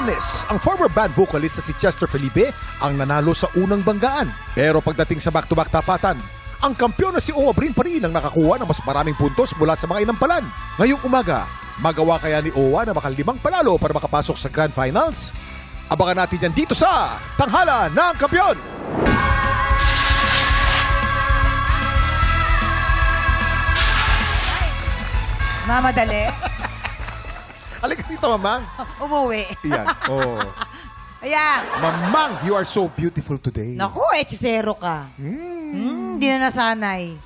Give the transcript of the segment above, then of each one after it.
Biyernes, ang former band vocalist na si Chester Felipe ang nanalo sa unang banggaan. Pero pagdating sa back-to-back tapatan, ang kampiyon na si Owa Brin pa rin ang nakakuha ng mas maraming puntos mula sa mga inampalan. Ngayong umaga, magawa kaya ni Owa na makalimang panalo para makapasok sa Grand Finals? Abangan natin yan dito sa Tanghala ng Kampiyon! Mamadali. Halika dito, Mamang. Umuwi. Yan. Oh. Ayan. Mamang, you are so beautiful today. Naku, hechicero ka. Hindi na nasanay.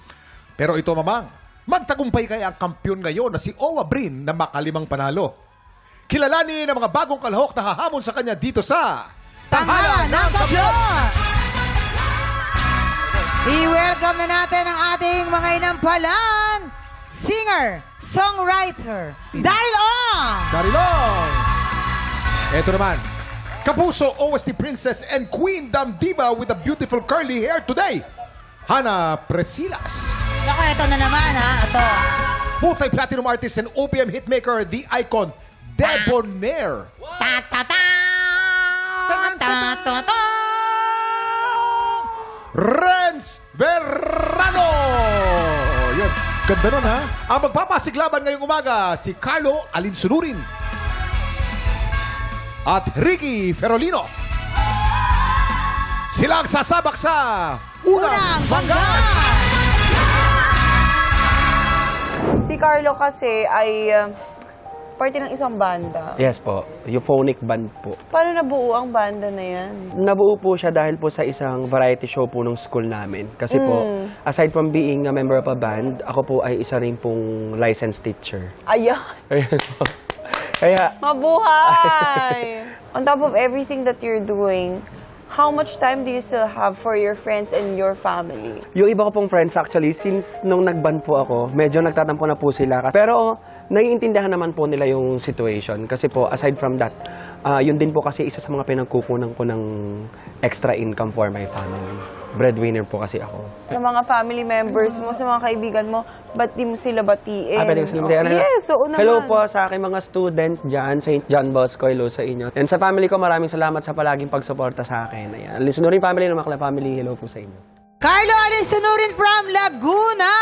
Pero ito, Mamang, magtagumpay kaya ang kampiyon ngayon na si Owa Brin na makalimang panalo. Kilalanin ang mga bagong kalahok na hahamon sa kanya dito sa Tanghala ng Kampiyon! I-welcome na natin ang ating mga inampalan. Singer, songwriter, Darilong! Darilong! Ito naman, Kapuso OST Princess and Queen Dam Diva with a beautiful curly hair today, Hana Presilas. Naku, ito na naman ha. Ito. Multi-platinum artist and OPM hitmaker, the icon, Debonair. Ta-ta-ta! Ta-ta-ta! Renz Verrano! Yun. Ganda nun, ha? Ang magpapasiglaban ngayong umaga, si Carlo Alinsunurin at Ricky Ferolino. Sila ang sasabak sa unang banggaan. Si Carlo kasi ay parte ng isang banda. Yes po, euphonic band po. Paano nabuo ang banda na yan? Nabuo po siya dahil po sa isang variety show po nung school namin. Kasi po, aside from being a member of a band, ako po ay isa rin pong licensed teacher. Ayan! Ayan po. Kaya, Mabuhay! On top of everything that you're doing, how much time do you still have for your friends and your family? yung iba ko pong friends actually, since nung nag-band po ako, medyo nagtatampo na po sila. Pero naiintindihan naman po nila yung situation. Kasi po, aside from that, yun din po kasi isa sa mga pinagkukunan ko ng extra income for my family. Breadwinner po kasi ako. Sa mga family members mo, sa mga kaibigan mo, ba't di mo sila batiin? Pwede ko sila batiin. Yes, oo naman. Hello po sa aking mga students dyan, St. John Bosco, hello sa inyo. And sa family ko, maraming salamat sa palaging pagsuporta sa akin. Ayan. Alinsunurin family, Makla family, hello po sa inyo. Carlo Alinsunurin from Laguna!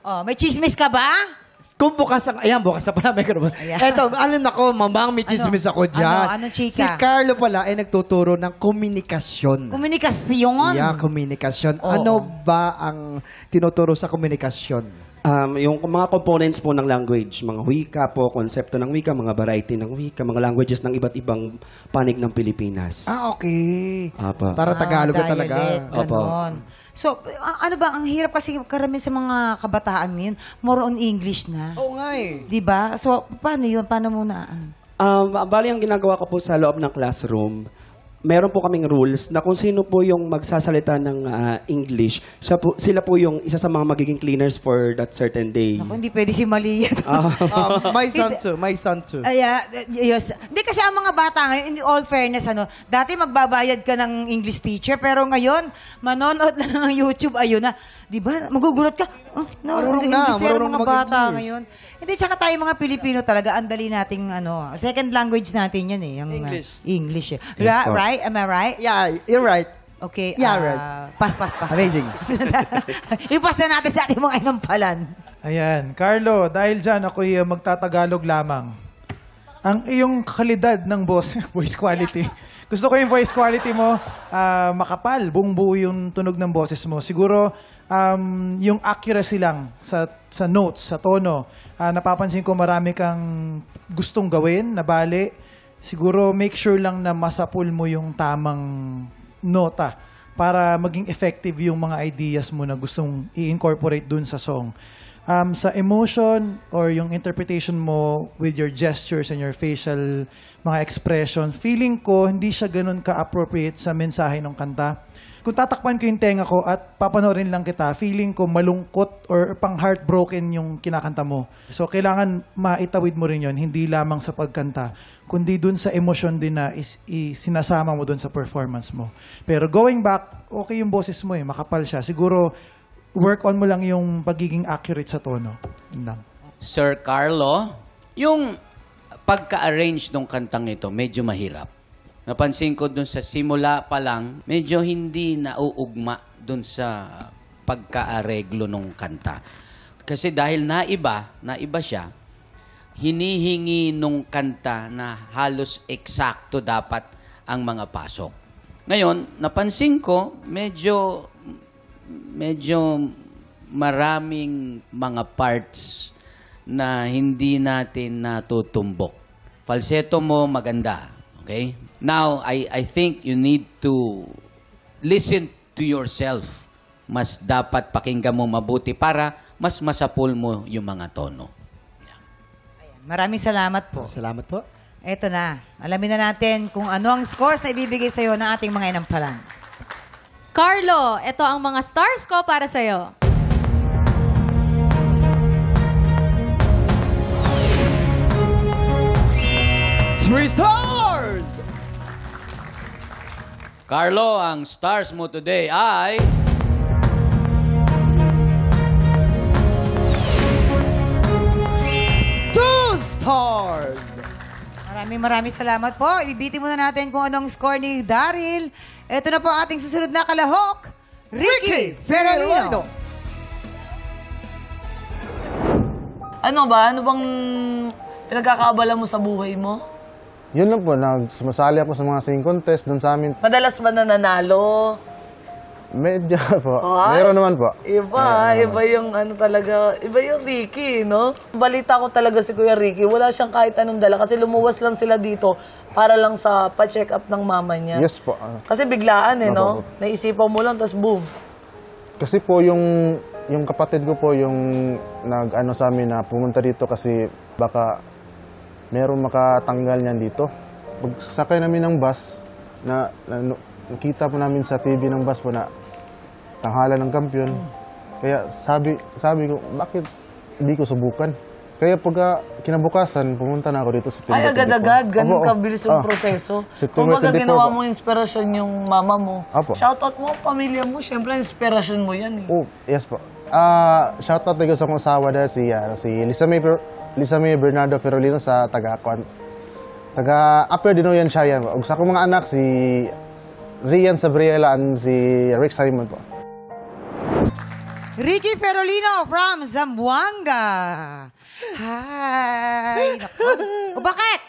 Oh, may chismis ka ba? Kung bukas ang... Ayan, bukas na pala may karoon. Eto, alam ako, Mamang, may chismis ako dyan. Anong chika? Si Carlo pala ay nagtuturo ng komunikasyon. Komunikasyon? Yeah, komunikasyon. Oo. Ano ba ang tinuturo sa komunikasyon? Yung mga components po ng language, mga wika po, konsepto ng wika, mga variety ng wika, mga languages ng iba't ibang panig ng Pilipinas. Okay. Apa. Para Tagalog na talaga. Dialect, ganon. So, ano ba, ang hirap kasi karamihan sa mga kabataan ngayon, more on English na. Oo nga eh. Diba? So, paano yun? Paano muna? Bali, ang ginagawa ko po sa loob ng classroom, meron po kaming rules na kung sino po yung magsasalita ng English, sila po yung isa sa mga magiging cleaners for that certain day. Naku, hindi pwede si Malia. My son too. Yes. Hindi kasi ang mga bata ngayon, in all fairness, dati magbabayad ka ng English teacher, pero ngayon, manonood na ng YouTube, ayun na. Di ba? Magugulat ka. Marunong na, marunong mga bata mag-English. ngayon. Hindi, tsaka tayo mga Pilipino talaga, ang dali nating, second language natin yan eh. Yung, English eh. Yes, Right? Am I right? Yeah, you're right. Okay. Yeah, right. Pass. Amazing. Ipas na natin sa ating mga inampalan. Ayan. Carlo, dahil dyan ako'y magtatagalog lamang. Ang iyong kalidad ng voice quality. Gusto ko yung voice quality mo, makapal, buong buo yung tunog ng boses mo. Siguro, yung accuracy lang sa notes, sa tono. Napapansin ko marami kang gustong gawin, na bali. Siguro make sure lang na masapul mo yung tamang nota para maging effective yung mga ideas mo na gustong i-incorporate dun sa song. Sa emotion or yung interpretation mo with your gestures and your facial mga expression, feeling ko hindi siya ganun ka-appropriate sa mensahe ng kanta. Kung tatakpan ko yung tenga ko at papanoorin lang kita, feeling ko malungkot or pang heartbroken yung kinakanta mo. So, kailangan maitawid mo rin yun, hindi lamang sa pagkanta, kundi dun sa emosyon din na sinasama mo dun sa performance mo. Pero going back, okay yung boses mo eh, makapal siya. Siguro, work on mo lang yung pagiging accurate sa tono. Yun lang. Sir Carlo, yung pagka-arrange ng kantang ito, medyo mahirap. Napansin ko dun sa simula pa lang, medyo hindi nauugma dun sa pagka-areglo ng kanta. Kasi dahil naiba siya, hinihingi nung kanta na halos eksakto dapat ang mga pasok. Ngayon, napansin ko, medyo maraming mga parts na hindi natin natutumbok. Falsetto mo maganda, okay? Now, I think you need to listen to yourself. Mas dapat pakinggan mo mabuti para mas masapul mo yung mga tono. Maraming salamat po. Salamat po. Eto na. Alamin na natin kung ano ang scores na ibibigay sa'yo ng ating mga inampalan. Carlo, ito ang mga stars ko para sa'yo. Three stars! Carlo, ang stars mo today ay... Stars! Maraming salamat po. Ibibiti muna natin kung anong score ni Daryl. Ito na po ating susunod na kalahok, Ricky Ferrolino. Ano ba? Ano bang pinagkakaabala mo sa buhay mo? Yun lang po, sumasali ako sa mga singing contest doon sa amin. Madalas ba nananalo? Medyo po. Ay, Meron naman po. Iba yung ano talaga, iba yung Ricky, no? Balita ko talaga si Kuya Ricky, wala siyang kahit anong dala kasi lumuwas lang sila dito para lang sa pa-check up ng mama niya. Yes po. Kasi biglaan Opo. no? Naisipan mo lang, tapos boom. Kasi po yung kapatid ko po yung nag-ano sa amin na pumunta dito kasi baka meron makatanggal niyan dito. Pagsakay namin ng bus, nakita po namin sa TV ng bus po na tanghalan ng kampiyon. Kaya sabi ko, bakit hindi ko subukan? Kaya pagka kinabukasan, pumunta na ako dito sa September 24. Ay, agad-agad, ganun kabilis yung proseso. September Kung 24 ginawa po. mo inspirasyon yung mama mo, Apo. shoutout mo, pamilya mo, syempre inspirasyon mo yan eh. Oh, yes po. Shoutout ko sa akong asawa dahil si Lisa May Bernardo Ferrolino sa taga-Upper Dinoyan siya yan. Sa akong mga anak, si Rian Sabriela and si Rick Simon po. Ricky Ferrolino from Zamboanga. Hi! O bakit?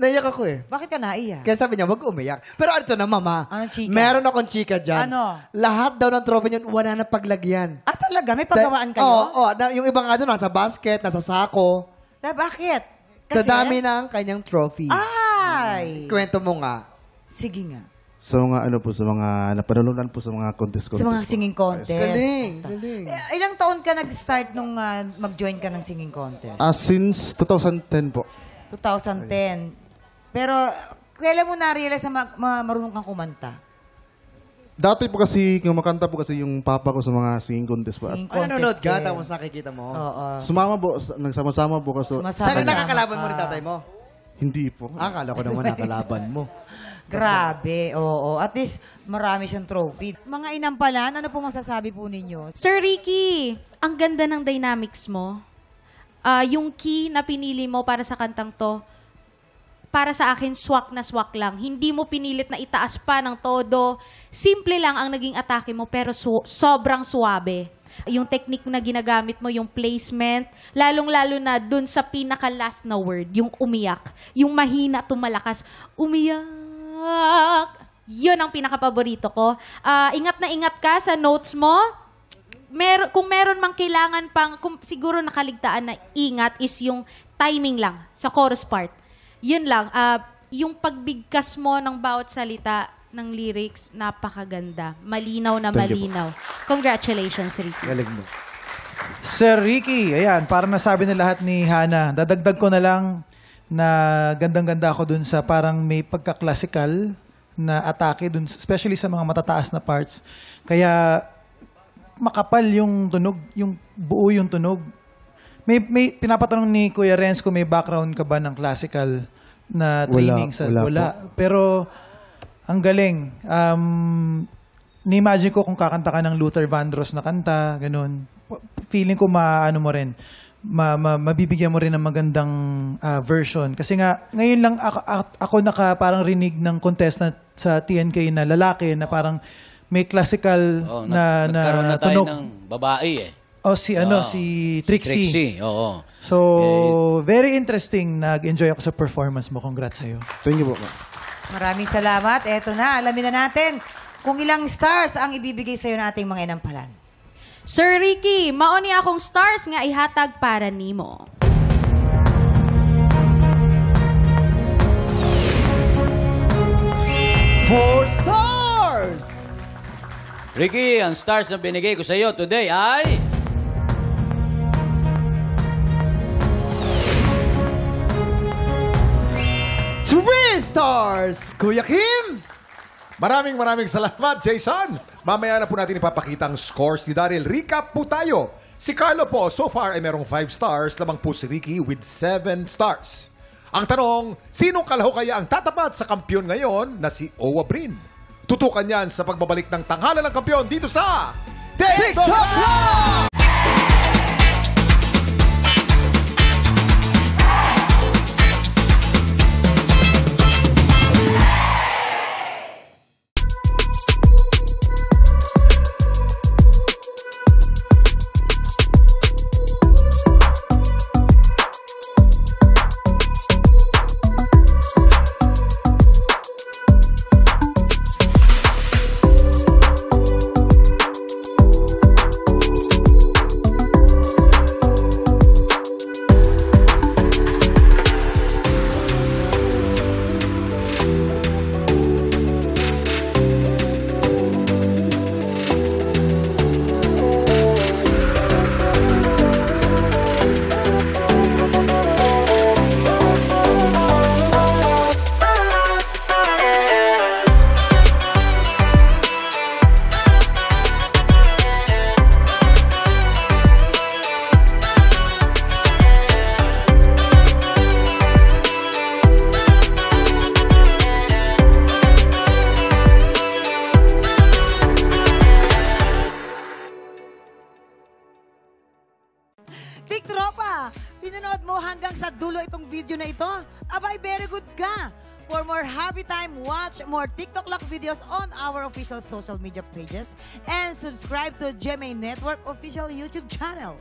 Naiyak ako eh. Bakit ka naiyak? Kaya sabi niya, wag umiyak. Pero ito na, mama. Anong chika? Meron akong chika dyan. Ano? Lahat daw ng trophy niyan, wala na paglagyan. Ah, talaga? May paggawaan kayo? Oo, yung ibang nga doon, nasa basket, nasa sako. Bakit? Sa dami na ang kanyang trophy. Ay! Kwento mo nga. Sige nga. Sa mga sa mga napanalunan po sa mga contest. Sa mga singing contest. Galing. Ilang taon ka nag-start nung mag-join ka ng singing contest? Since 2010 po. 2010. Pero, kailan mo na-realize na marunong kang kumanta? Dati po kasi, kumakanta po kasi yung papa ko sa mga singing contest po. Singing contest. Nanonood ka, din. tapos nakikita mo. Oo. Sumama po, nagsama-sama po kasi. Saan nakakalaban mo rin tatay mo? Hindi po. Akala ko naman nakalaban mo. Grabe, oo. At least, marami siyang trophy. Mga inampalan, ano pong masasabi po ninyo? Sir Ricky, ang ganda ng dynamics mo. Yung key na pinili mo para sa kantang to, para sa akin, swak na swak lang. Hindi mo pinilit na itaas pa ng todo. Simple lang ang naging atake mo, pero sobrang suwabe. Yung technique na ginagamit mo, yung placement, lalong-lalo na dun sa pinaka-last na word, yung umiyak. Yung mahina tumalakas, umiyak. Yun ang pinaka-paborito ko. Ingat na ingat ka sa notes mo. Kung meron mang kailangan pang, siguro nakaligtaan na ingat is yung timing lang sa chorus part. Yun lang. Yung pagbigkas mo ng bawat salita ng lyrics, napakaganda. Malinaw na malinaw. Congratulations, Ricky. Galing mo. Sir Ricky, ayan, parang nasabi na lahat ni Hana. Dadagdag ko na lang na gandang-ganda ako dun sa parang may pagka-classical na atake dun, especially sa mga matataas na parts. Kaya makapal yung tunog, yung buo yung tunog. May pinapatanong ni Kuya Renz kung may background ka ba ng classical na training wala. Pero ang galing. Ni-imagine ko kung kakanta ka ng Luther Vandross na kanta, ganun. Feeling ko maano mo rin. mabibigyan mo rin ng magandang version. Kasi nga, ngayon lang ako parang rinig ng contestant sa TNK na lalaki na parang may classical na nagkaroon na tayo tunog. ng babae eh. Si Trixie. Trixie, oo. So, very interesting. Nag-enjoy ako sa performance mo. Congrats sa'yo. Thank you po. Maraming salamat. Eto na, alamin na natin kung ilang stars ang ibibigay sa'yo ng ating mga inampalan. Sir Ricky, mauni akong stars nga ihatag para nimo. Four stars! Ricky, ang stars na binigay ko sa iyo today ay... 3 stars! Kuya Kim! Maraming salamat, Jason. Mamaya na po natin ipapakita ang scores ni Daryl. Recap po tayo. Si Carlo po, so far ay merong 5 stars. Lamang po si Ricky with 7 stars. Ang tanong, sinong kalaho kaya ang tatapat sa kampiyon ngayon na si Owa Brin? Tutukan yan sa pagbabalik ng tanghalan ng kampiyon dito sa TikTok Live! Tiktropa, pinanood mo hanggang sa dulo itong video na ito? Abay, very good ka! For more happy time, watch more TikTok Lock videos on our official social media pages and subscribe to GMA Network official YouTube channel.